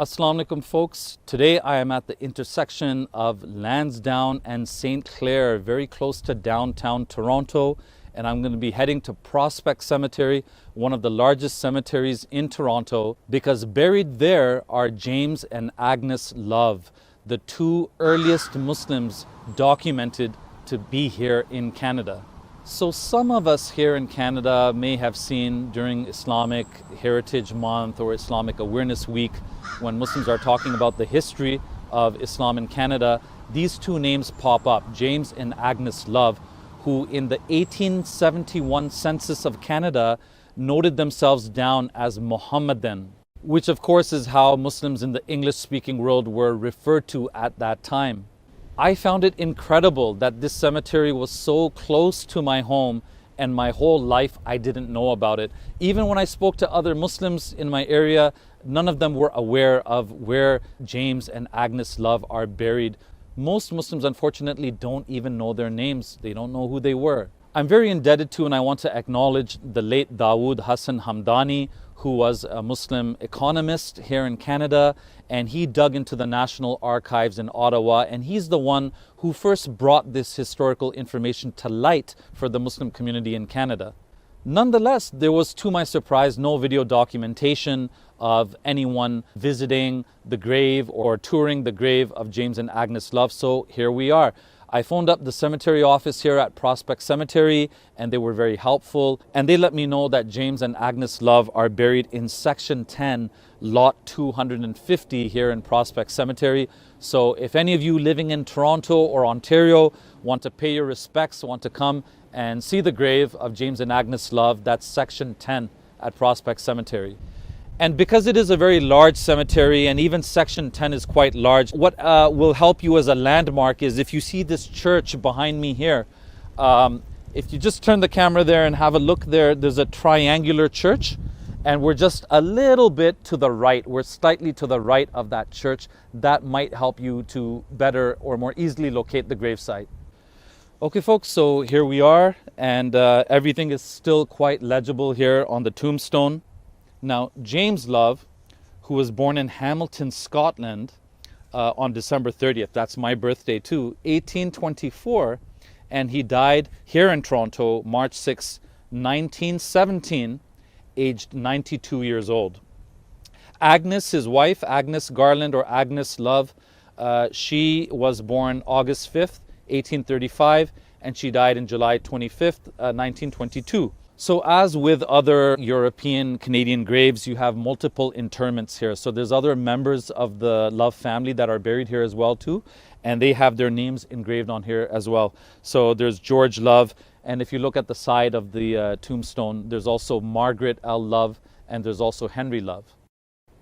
Assalamu alaikum folks. Today I am at the intersection of Lansdowne and St. Clair, very close to downtown Toronto, and I'm going to be heading to Prospect Cemetery, one of the largest cemeteries in Toronto, because buried there are James and Agnes Love, the two earliest Muslims documented to be here in Canada. So some of us here in Canada may have seen during Islamic Heritage Month or Islamic Awareness Week, when Muslims are talking about the history of Islam in Canada, these two names pop up, James and Agnes Love, who in the 1871 census of Canada noted themselves down as Mohammedan, which of course is how Muslims in the English-speaking world were referred to at that time. I found it incredible that this cemetery was so close to my home, and my whole life I didn't know about it. Even when I spoke to other Muslims in my area, none of them were aware of where James and Agnes Love are buried. Most Muslims unfortunately don't even know their names. They don't know who they were. I'm very indebted to, and I want to acknowledge the late Dawood Hassan Hamdani, who was a Muslim economist here in Canada, and he dug into the National Archives in Ottawa, and he's the one who first brought this historical information to light for the Muslim community in Canada. Nonetheless, there was, to my surprise, no video documentation of anyone visiting the grave or touring the grave of James and Agnes Love, so here we are. I phoned up the cemetery office here at Prospect Cemetery, and they were very helpful, and they let me know that James and Agnes Love are buried in Section 10, Lot 250 here in Prospect Cemetery. So if any of you living in Toronto or Ontario want to pay your respects, want to come and see the grave of James and Agnes Love, that's Section 10 at Prospect Cemetery. And because it is a very large cemetery, and even Section 10 is quite large, what will help you as a landmark is if you see this church behind me here, if you just turn the camera there and have a look there, there's a triangular church, and we're just a little bit to the right. We're slightly to the right of that church. That might help you to better or more easily locate the gravesite. Okay folks, so here we are, and everything is still quite legible here on the tombstone. Now, James Love, who was born in Hamilton, Scotland on December 30th, that's my birthday too, 1824, and he died here in Toronto, March 6, 1917, aged 92 years old. Agnes, his wife, Agnes Garland or Agnes Love, she was born August 5th, 1835, and she died in July 25th, 1922. So as with other European Canadian graves, you have multiple interments here. So there's other members of the Love family that are buried here as well too, and they have their names engraved on here as well. So there's George Love, and if you look at the side of the tombstone, there's also Margaret L. Love, and there's also Henry Love.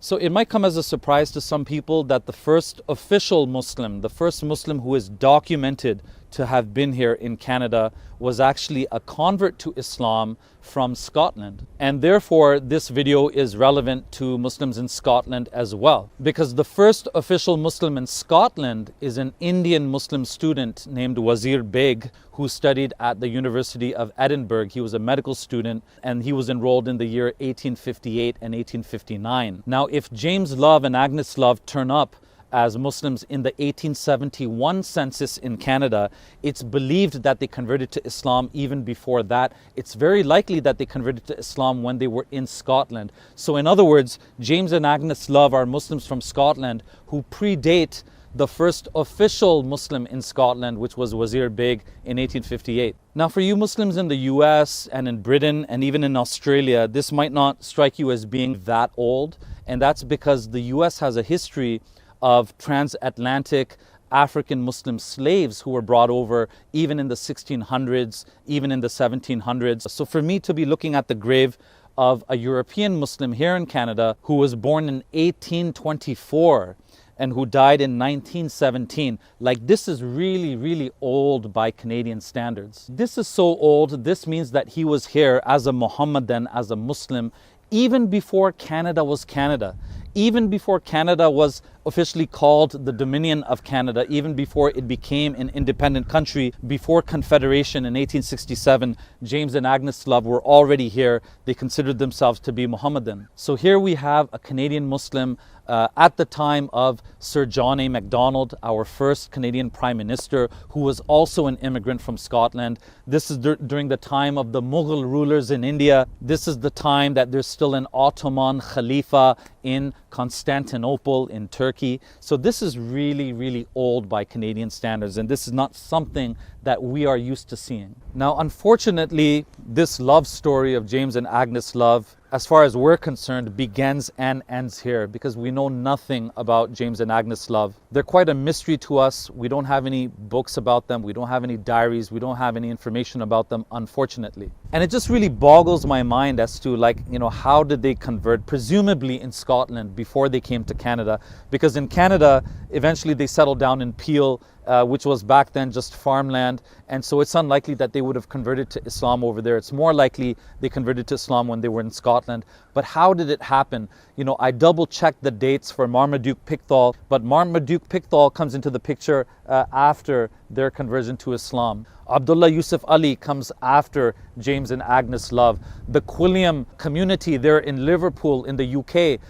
So it might come as a surprise to some people that the first official Muslim, the first Muslim who is documented to have been here in Canada, was actually a convert to Islam from Scotland. And therefore, this video is relevant to Muslims in Scotland as well, because the first official Muslim in Scotland is an Indian Muslim student named Wazir Beg, who studied at the University of Edinburgh. He was a medical student, and he was enrolled in the year 1858 and 1859. Now, if James Love and Agnes Love turn up as Muslims in the 1871 census in Canada, it's believed that they converted to Islam even before that. It's very likely that they converted to Islam when they were in Scotland. So in other words, James and Agnes Love are Muslims from Scotland who predate the first official Muslim in Scotland, which was Wazir Beg in 1858. Now for you Muslims in the US and in Britain and even in Australia, this might not strike you as being that old, and that's because the US has a history of transatlantic African Muslim slaves who were brought over even in the 1600s, even in the 1700s. So for me to be looking at the grave of a European Muslim here in Canada who was born in 1824 and who died in 1917, like, this is really, really old by Canadian standards. This is so old, this means that he was here as a Mohammedan, as a Muslim, even before Canada was Canada. Even before Canada was officially called the Dominion of Canada even before it became an independent country. Before Confederation in 1867, James and Agnes Love were already here. They considered themselves to be Mohammedan. So here we have a Canadian Muslim at the time of Sir John A. Macdonald, our first Canadian Prime Minister, who was also an immigrant from Scotland. This is during the time of the Mughal rulers in India. This is the time that there's still an Ottoman Khalifa in Constantinople in Turkey. So this is really, really old by Canadian standards, and this is not something that we are used to seeing. Now, unfortunately, this love story of James and Agnes Love, as far as we're concerned, begins and ends here because we know nothing about James and Agnes Love. They're quite a mystery to us. We don't have any books about them. We don't have any diaries. We don't have any information about them, unfortunately. And it just really boggles my mind as to, like, you know, how did they convert, presumably in Scotland, before they came to Canada? Because in Canada, eventually they settled down in Peel, which was back then just farmland. And so it's unlikely that they would have converted to Islam over there. It's more likely they converted to Islam when they were in Scotland. But how did it happen? You know, I double checked the dates for Marmaduke Pickthall, but Marmaduke Pickthall comes into the picture after their conversion to Islam. Abdullah Yusuf Ali comes after James and Agnes Love. The Quilliam community there in Liverpool in the UK,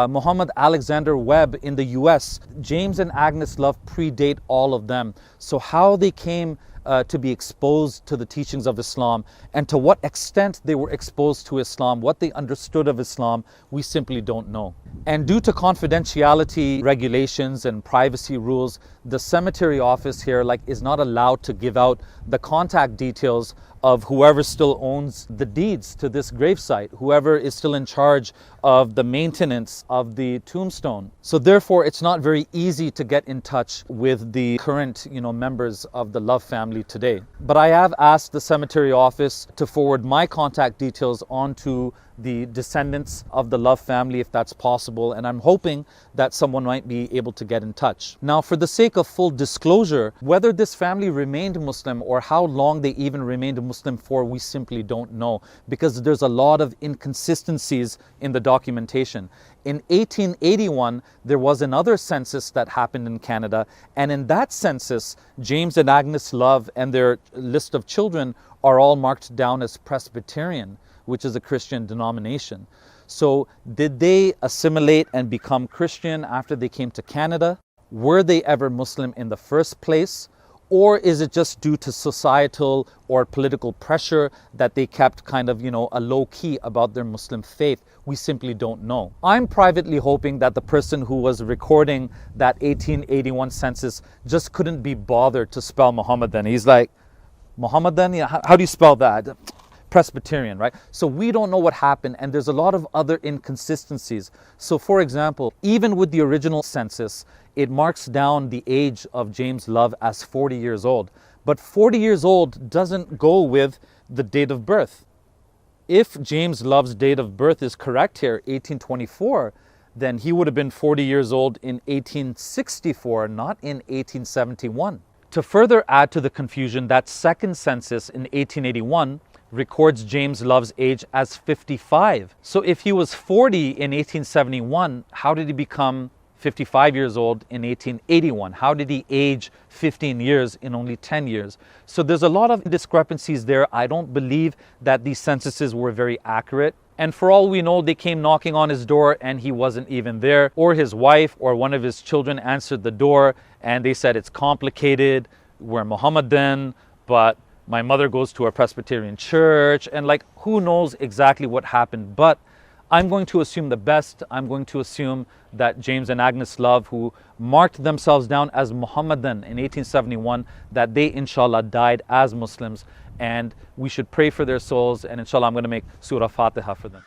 Muhammad Alexander Webb in the US, James and Agnes Love predate all of them. So how they came to be exposed to the teachings of Islam and to what extent they were exposed to Islam, what they understood of Islam, we simply don't know. And due to confidentiality regulations and privacy rules, the cemetery office here is not allowed to give out the contact details of whoever still owns the deeds to this gravesite, whoever is still in charge of the maintenance of the tombstone. So therefore, it's not very easy to get in touch with the current, members of the Love family today. But I have asked the cemetery office to forward my contact details onto the descendants of the Love family, if that's possible, and I'm hoping that someone might be able to get in touch. Now, for the sake of full disclosure, whether this family remained Muslim or how long they even remained Muslim for, we simply don't know, because there's a lot of inconsistencies in the documentation. In 1881, there was another census that happened in Canada, and in that census, James and Agnes Love and their list of children are all marked down as Presbyterian, which is a Christian denomination. So did they assimilate and become Christian after they came to Canada? Were they ever Muslim in the first place? Or is it just due to societal or political pressure that they kept kind of, a low key about their Muslim faith? We simply don't know. I'm privately hoping that the person who was recording that 1881 census just couldn't be bothered to spell Mohammedan. He's like, Mohammedan? Yeah, how do you spell that? Presbyterian, right? So we don't know what happened, and there's a lot of other inconsistencies. So for example, even with the original census, it marks down the age of James Love as 40 years old. But 40 years old doesn't go with the date of birth. If James Love's date of birth is correct here, 1824, then he would have been 40 years old in 1864, not in 1871. To further add to the confusion, that second census in 1881 records James Love's age as 55. So if he was 40 in 1871, how did he become 55 years old in 1881? How did he age 15 years in only 10 years? So there's a lot of discrepancies there. I don't believe that these censuses were very accurate. And for all we know, they came knocking on his door and he wasn't even there. Or his wife or one of his children answered the door and they said, it's complicated, we're Mohammedan, but my mother goes to a Presbyterian church, and who knows exactly what happened. But I'm going to assume the best. I'm going to assume that James and Agnes Love, who marked themselves down as Mohammedan in 1871, that they inshallah died as Muslims, and we should pray for their souls, and inshallah I'm going to make Surah Fatiha for them.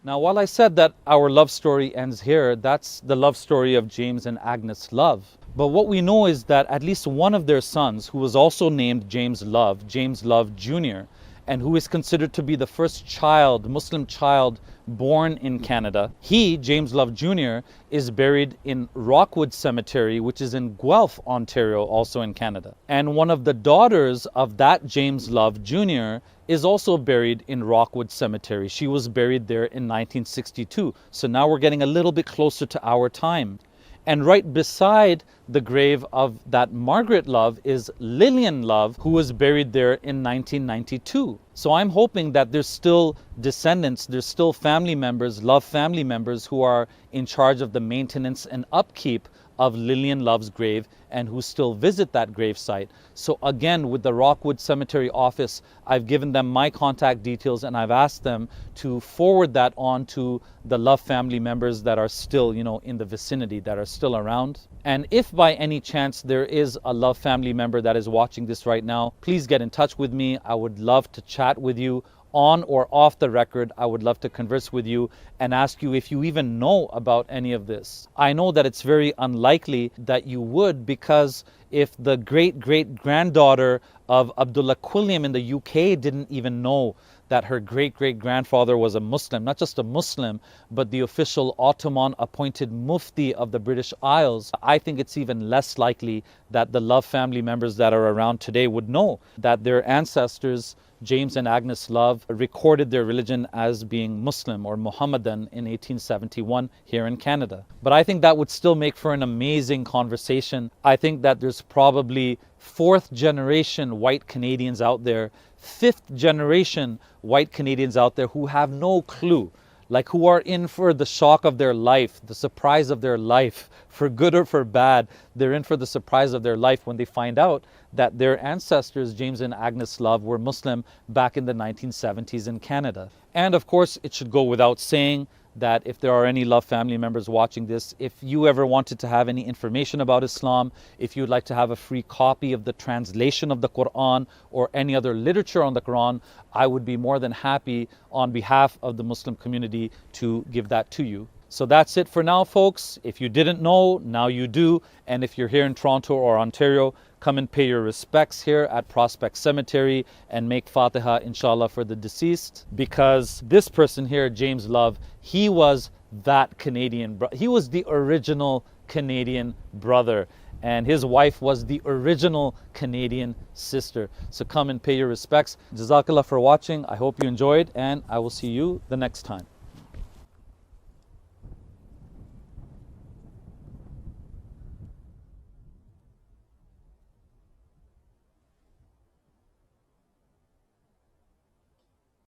Now, while I said that our love story ends here, that's the love story of James and Agnes Love. But what we know is that at least one of their sons, who was also named James Love Jr., and who is considered to be the first child, Muslim child, born in Canada. He, James Love Jr., is buried in Rockwood Cemetery, which is in Guelph, Ontario, also in Canada. And one of the daughters of that James Love Jr. is also buried in Rockwood Cemetery. She was buried there in 1962. So now we're getting a little bit closer to our time. And right beside the grave of that Margaret Love is Lillian Love, who was buried there in 1992. So I'm hoping that there's still descendants, there's still family members, Love family members, who are in charge of the maintenance and upkeep of Lillian Love's grave and who still visit that grave site. So again, with the Rockwood Cemetery office, I've given them my contact details and I've asked them to forward that on to the Love family members that are still, in the vicinity, that are still around. And if by any chance there is a Love family member that is watching this right now, please get in touch with me. I would love to chat with you on or off the record. I would love to converse with you and ask you if you even know about any of this. I know that it's very unlikely that you would, because if the great-great-granddaughter of Abdullah Quilliam in the UK didn't even know that her great-great-grandfather was a Muslim, not just a Muslim, but the official Ottoman appointed Mufti of the British Isles, I think it's even less likely that the Love family members that are around today would know that their ancestors, James and Agnes Love, recorded their religion as being Muslim or Mohammedan in 1871 here in Canada. But I think that would still make for an amazing conversation. I think that there's probably fourth generation white Canadians out there, fifth generation white Canadians out there who have no clue, like who are in for the shock of their life, the surprise of their life, for good or for bad. They're in for the surprise of their life when they find out that their ancestors, James and Agnes Love, were Muslim back in the 1970s in Canada. And of course, it should go without saying that if there are any Love family members watching this, if you ever wanted to have any information about Islam, if you'd like to have a free copy of the translation of the Quran or any other literature on the Quran, I would be more than happy on behalf of the Muslim community to give that to you. So that's it for now, folks. If you didn't know, now you do. And if you're here in Toronto or Ontario, come and pay your respects here at Prospect Cemetery and make Fatiha, inshallah, for the deceased. Because this person here, James Love, he was that Canadian, he was the original Canadian brother. And his wife was the original Canadian sister. So come and pay your respects. Jazakallah for watching. I hope you enjoyed, and I will see you the next time.